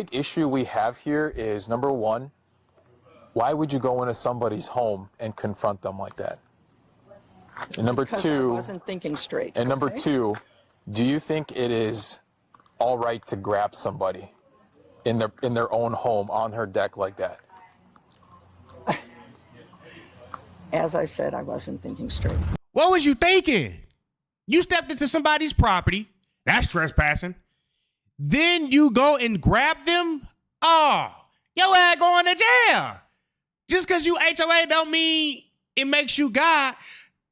big issue we have here is, number one, why would you go into somebody's home and confront them like that? And number two, I wasn't thinking straight. And number two, do you think it is all right to grab somebody in their own home on her deck like that? As I said, I wasn't thinking straight. What was you thinking? You stepped into somebody's property. That's trespassing. Then you go and grab them. Oh, your ass going to jail. Just because you HOA don't mean it makes you God.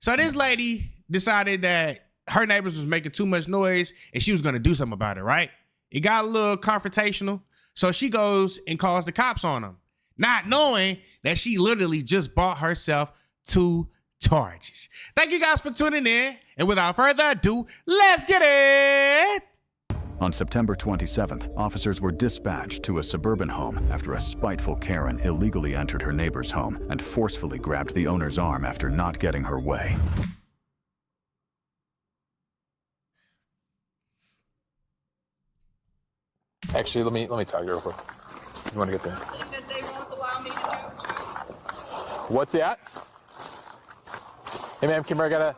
So this lady decided that her neighbors was making too much noise and she was going to do something about it, right? It got a little confrontational. So she goes and calls the cops on them, not knowing that she literally just bought herself 2 charges. Thank you guys for tuning in. And without further ado, let's get it. On September 27th, officers were dispatched to a suburban home after a spiteful Karen illegally entered her neighbor's home and forcefully grabbed the owner's arm after not getting her way. Actually, let me talk to you real quick. You want to get there? They won't allow me to do. What's that? Hey, ma'am, come here.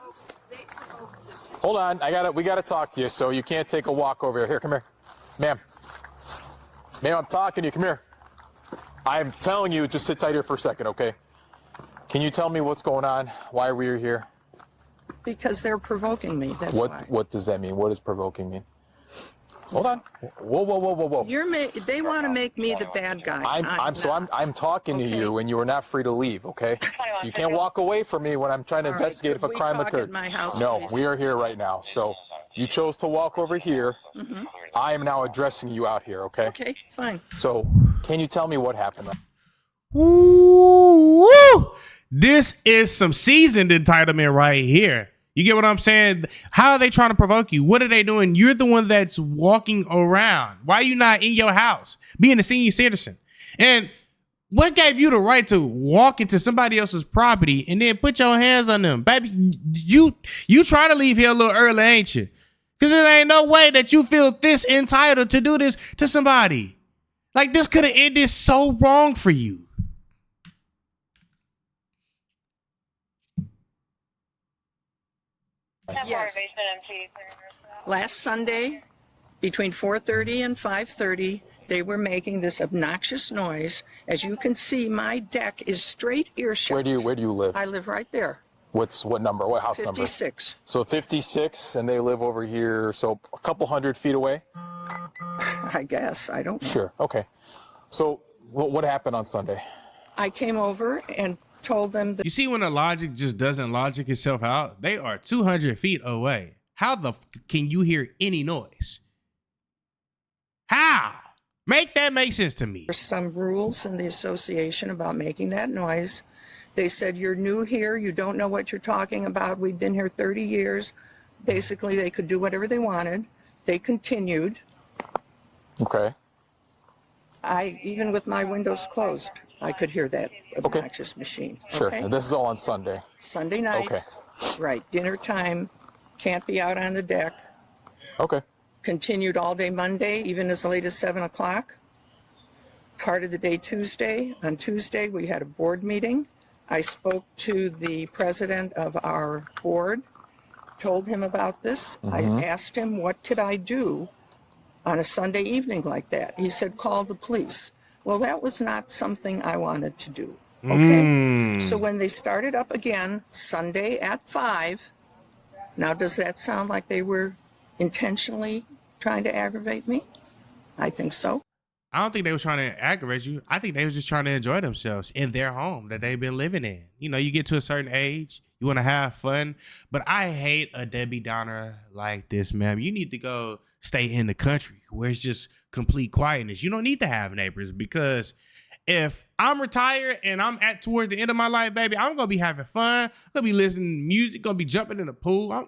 Hold on. We gotta talk to you. So you can't take a walk over here. Here, come here, ma'am. Ma'am, I'm talking to you. Come here. I'm telling you, just sit tight here for a second, okay? Can you tell me what's going on? Why were you here? Because they're provoking me. That's why. What does that mean? What does provoking mean? Hold on. Whoa. They want to make me the bad guy. I'm talking to you, and you are not free to leave, okay? So you can't walk away from me when I'm trying to investigate if a crime occurred. At my house, no, please? we are here right now. So you chose to walk over here. Mm-hmm. I am now addressing you out here, okay? Okay, fine. So can you tell me what happened? Ooh, this is some seasoned entitlement right here. You get what I'm saying? How are they trying to provoke you? What are they doing? You're the one that's walking around. Why are you not in your house being a senior citizen? And what gave you the right to walk into somebody else's property and then put your hands on them? Baby, you try to leave here a little early, ain't you? Because there ain't no way that you feel this entitled to do this to somebody. Like, this could have ended so wrong for you. Yes. Last Sunday, between 4:30 and 5:30, they were making this obnoxious noise. As you can see, my deck is straight earshot. Where do you live? I live right there. What number? What house 56. number? 56. So 56, and they live over here, so a couple 100 feet away? I guess. I don't know. Sure. Okay. So what happened on Sunday? I came over and told them that. You see when the logic just doesn't logic itself out? They are 200 feet away. How the can you hear any noise? How? Make that make sense to me. There's some rules in the association about making that noise. They said, you're new here. You don't know what you're talking about. We've been here 30 years. Basically, they could do whatever they wanted. They continued. Okay. Even with my windows closed, I could hear that obnoxious machine. Sure. Okay? And this is all on Sunday. Sunday night. Okay. Right. Dinner time. Can't be out on the deck. Okay. Continued all day Monday, even as late as 7 o'clock. Part of the day Tuesday. On Tuesday, we had a board meeting. I spoke to the president of our board, told him about this. I asked him, what could I do on a Sunday evening like that? He said, call the police. Well, that was not something I wanted to do. Okay. So when they started up again, Sunday at 5, now does that sound like they were intentionally trying to aggravate me? I think so. I don't think they were trying to aggravate you. I think they was just trying to enjoy themselves in their home that they've been living in. You know, you get to a certain age, you want to have fun. But I hate a Debbie Downer like this, ma'am. You need to go stay in the country where it's just complete quietness. You don't need to have neighbors, because if I'm retired and I'm towards the end of my life, baby, I'm going to be having fun. I'm going to be listening to music, going to be jumping in the pool. I'm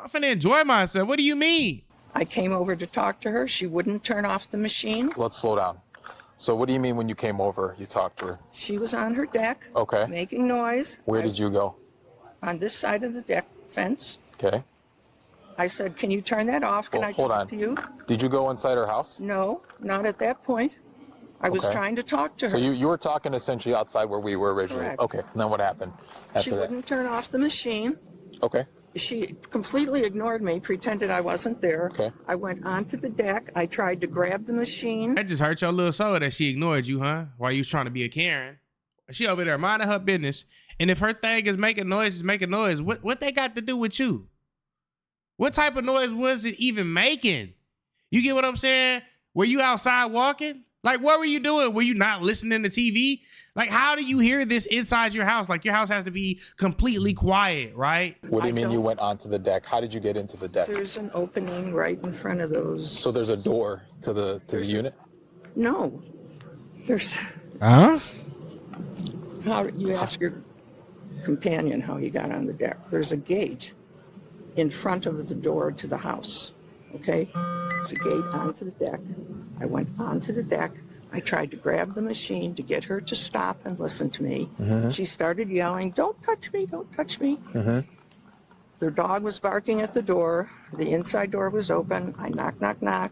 finna enjoy myself. What do you mean? I came over to talk to her. She wouldn't turn off the machine. Let's slow down. So what do you mean when you came over, you talked to her? She was on her deck. Okay. Making noise. Where did you go? On this side of the deck fence. Okay. I said, can you turn that off? Can I hold talk on. to you? Did you go inside her house? No, not at that point. I was Okay. trying to talk to her. So you were talking essentially outside where we were originally. Correct. Okay. And then what happened after She that? wouldn't turn off the machine. Okay. She completely ignored me, pretended I wasn't there. Okay. I went onto the deck. I tried to grab the machine. That just hurt your little soul that she ignored you, huh? While you was trying to be a Karen. She over there minding her business. And if her thing is making noise, what they got to do with you? What type of noise was it even making? You get what I'm saying? Were you outside walking? Like, what were you doing? Were you not listening to TV? Like, how do you hear this inside your house? Like, your house has to be completely quiet, right? What do you I mean you don't- went onto the deck? How did you get into the deck? There's an opening right in front of those. So there's a door to the unit? No. There's, Huh? how you ask your companion how he got on the deck. There's a gate in front of the door to the house. Okay? There's a gate onto the deck. I went onto the deck. I tried to grab the machine to get her to stop and listen to me. She started yelling, "Don't touch me, don't touch me." Their dog was barking at the door. The inside door was open. I knock, knock, knock.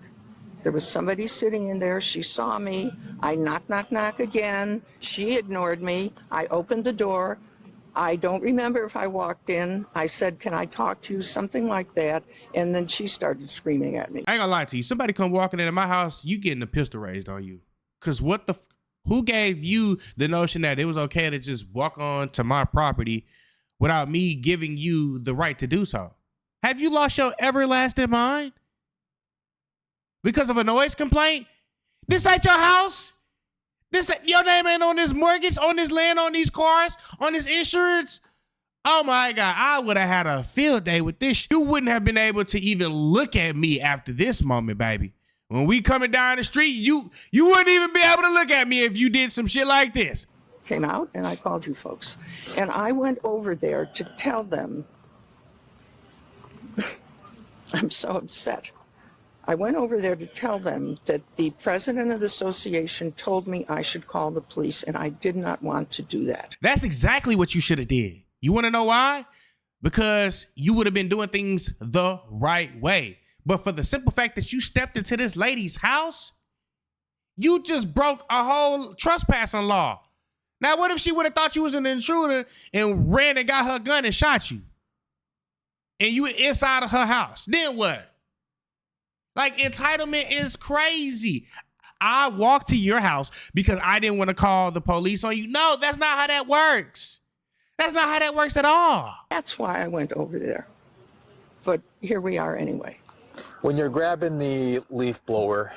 There was somebody sitting in there. She saw me. I knock, knock, knock again. She ignored me. I opened the door. I don't remember if I walked in. I said, "Can I talk to you?" Something like that. And then she started screaming at me. I ain't gonna lie to you. Somebody come walking into my house, you getting a pistol raised on you. Cause who gave you the notion that it was okay to just walk on to my property without me giving you the right to do so? Have you lost your everlasting mind? Because of a noise complaint? This ain't your house? Your name ain't on this mortgage, on this land, on these cars, on this insurance? Oh my God, I would have had a field day with this. You wouldn't have been able to even look at me after this moment, baby. When we coming down the street, you wouldn't even be able to look at me if you did some shit like this. Came out and I called you folks. And I went over there to tell them, I'm so upset. I went over there to tell them that the president of the association told me I should call the police, and I did not want to do that. That's exactly what you should have did. You want to know why? Because you would have been doing things the right way. But for the simple fact that you stepped into this lady's house, you just broke a whole trespassing law. Now, what if she would have thought you was an intruder and ran and got her gun and shot you? And you were inside of her house. Then what? Like, entitlement is crazy. I walked to your house because I didn't want to call the police on you. No, that's not how that works. That's not how that works at all. That's why I went over there. But here we are anyway. When you're grabbing the leaf blower,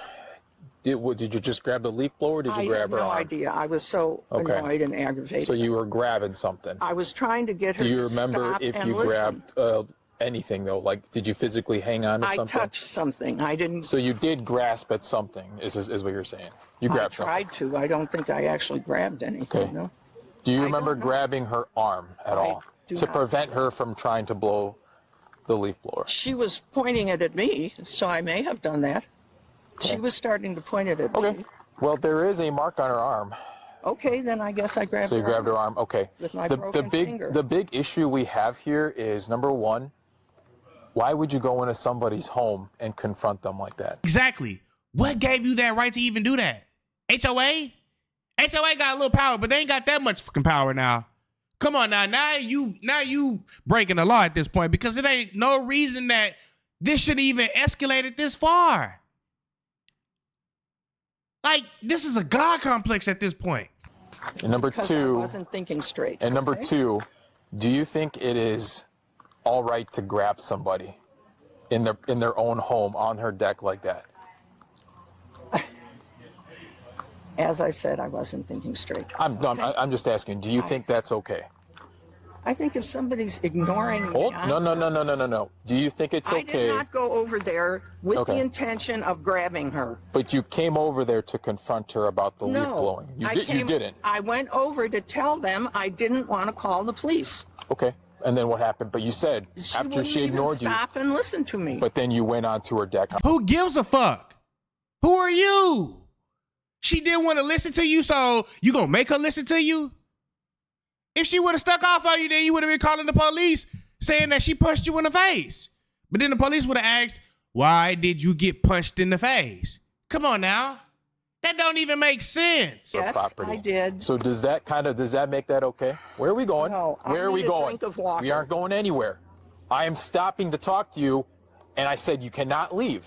did you just grab the leaf blower or did you I grab had her no arm? idea. I was so Okay. annoyed and aggravated. So you were grabbing something. I was trying to get her Do you to remember stop if and you listen. grabbed anything though? Like, did you physically hang on to I something? touched something. I didn't. So you did grasp at something, is what you're saying. You I grabbed something. tried to. I don't think I actually grabbed anything. Okay. No. Do you I remember don't know. grabbing her arm at I all do to not. prevent her from trying to blow the leaf blower? She was pointing it at me, so I may have done that. She was starting to point it at Okay. me. Well, there is a mark on her arm. Okay, then I guess I grabbed So you her grabbed arm. her arm. Okay. With my the broken big finger. the big issue we have here is number one, why would you go into somebody's home and confront them like that? Exactly. What gave you that right to even do that? HOA? HOA got a little power, but they ain't got that much fucking power now. Come on now. Now you breaking the law at this point because it ain't no reason that this should even escalated this far. Like, this is a God complex at this point. And number Because I two, wasn't thinking straight. and number okay? two, do you think it is all right to grab somebody in their own home on her deck like that? As I said, I wasn't thinking straight. I'm just asking. Do you think that's okay? I think if somebody's ignoring me, Hold, no. Do you think it's I okay? did not go over there with Okay. the intention of grabbing her. But you came over there to confront her about the leaf No, blowing. You didn't. I went over to tell them I didn't want to call the police. Okay. And then what happened? But you said after wouldn't she even ignored you, stop and listen to me. but then you went onto her deck. Who gives a fuck? Who are you? She didn't want to listen to you, so you gonna make her listen to you? If she would have stuck off on you, then you would have been calling the police saying that she punched you in the face. But then the police would have asked, why did you get punched in the face? Come on now. That don't even make sense. Yes, property. I did. So does that make that okay? Where are we going? No, I Where are we need a going? drink of water. We aren't going anywhere. I am stopping to talk to you, and I said you cannot leave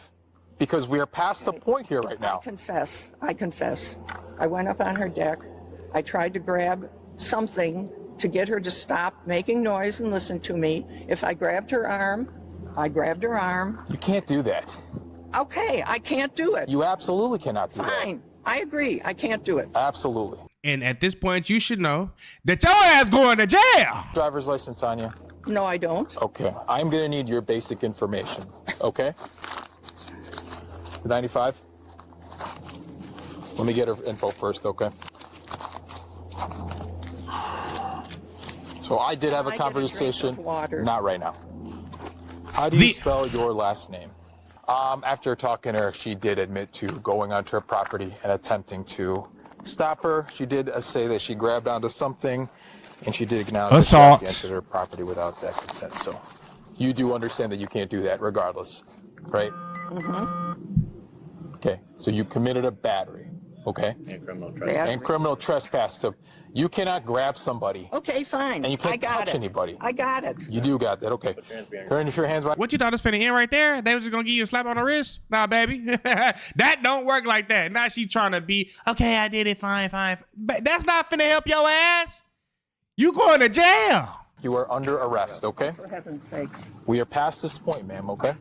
because we are past the point here right now. I confess. I went up on her deck. I tried to grab something to get her to stop making noise and listen to me. If I grabbed her arm, I grabbed her arm. You can't do that. Okay, I can't do it. You absolutely cannot do that. Fine. I agree. I can't do it. Absolutely. And at this point, you should know that your ass going to jail. Driver's license on you? No, I don't. Okay. I'm going to need your basic information. Okay? 95? Let me get her info first, okay? So I did have a Can I get a drink conversation. of water? Not right now. How do you spell your last name? After talking to her, she did admit to going onto her property and attempting to stop her. She did say that she grabbed onto something, and she did acknowledge Assault. that she entered her property without that consent. So you do understand that you can't do that regardless, right? Mm-hmm. Okay, so you committed a battery, okay? And criminal trespass. So you cannot grab somebody. Okay, fine. And you can't I got touch it. anybody. I got it. You do got that, okay. Turn your hands behind. What you thought was finna end right there? They was just gonna give you a slap on the wrist? Nah, baby. That don't work like that. Now she trying to be, okay, I did it, fine. But that's not finna help your ass. You going to jail. You are under arrest, okay? For heaven's sakes. We are past this point, ma'am, okay?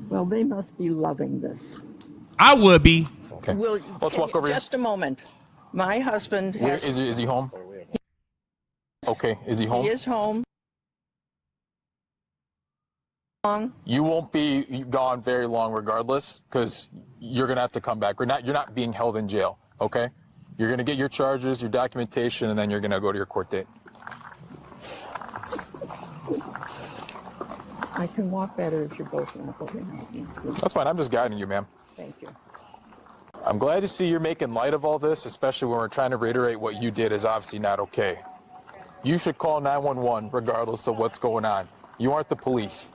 Well, they must be loving this. I would be. Okay. Let's walk over here. Just a moment. My husband Where, has. is he home? Okay, is he home? He is home. You won't be gone very long regardless, because you're gonna have to come back. You're not being held in jail, okay? You're gonna get your charges, your documentation, and then you're gonna go to your court date. I can walk better if you're both not looking. That's fine, I'm just guiding you, ma'am. Thank you. I'm glad to see you're making light of all this, especially when we're trying to reiterate what you did is obviously not okay. You should call 911 regardless of what's going on. You aren't the police.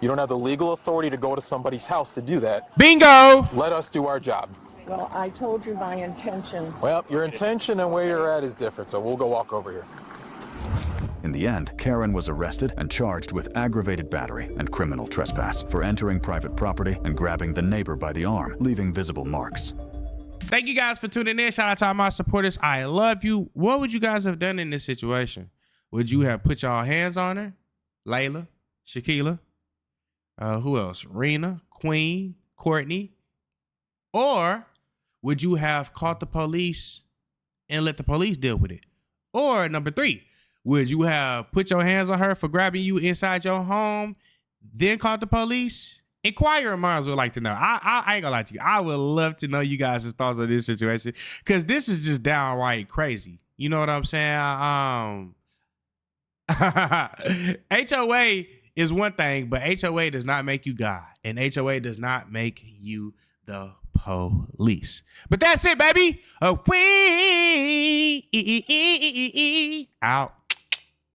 You don't have the legal authority to go to somebody's house to do that. Bingo. Let us do our job. Well, I told you my intention. Well, your intention and where you're at is different, so we'll go walk over here. In the end, Karen was arrested and charged with aggravated battery and criminal trespass for entering private property and grabbing the neighbor by the arm, leaving visible marks. Thank you guys for tuning in. Shout out to all my supporters. I love you. What would you guys have done in this situation? Would you have put y'all hands on her? Layla, Shaquila, who else? Rena, Queen, Courtney? Or would you have caught the police and let the police deal with it? Or number 3, would you have put your hands on her for grabbing you inside your home, then called the police? Inquirer minds would like to know. I ain't gonna lie to you. I would love to know you guys' thoughts on this situation, because this is just downright crazy. You know what I'm saying? HOA is one thing, but HOA does not make you God, and HOA does not make you the police. But that's it, baby. We out.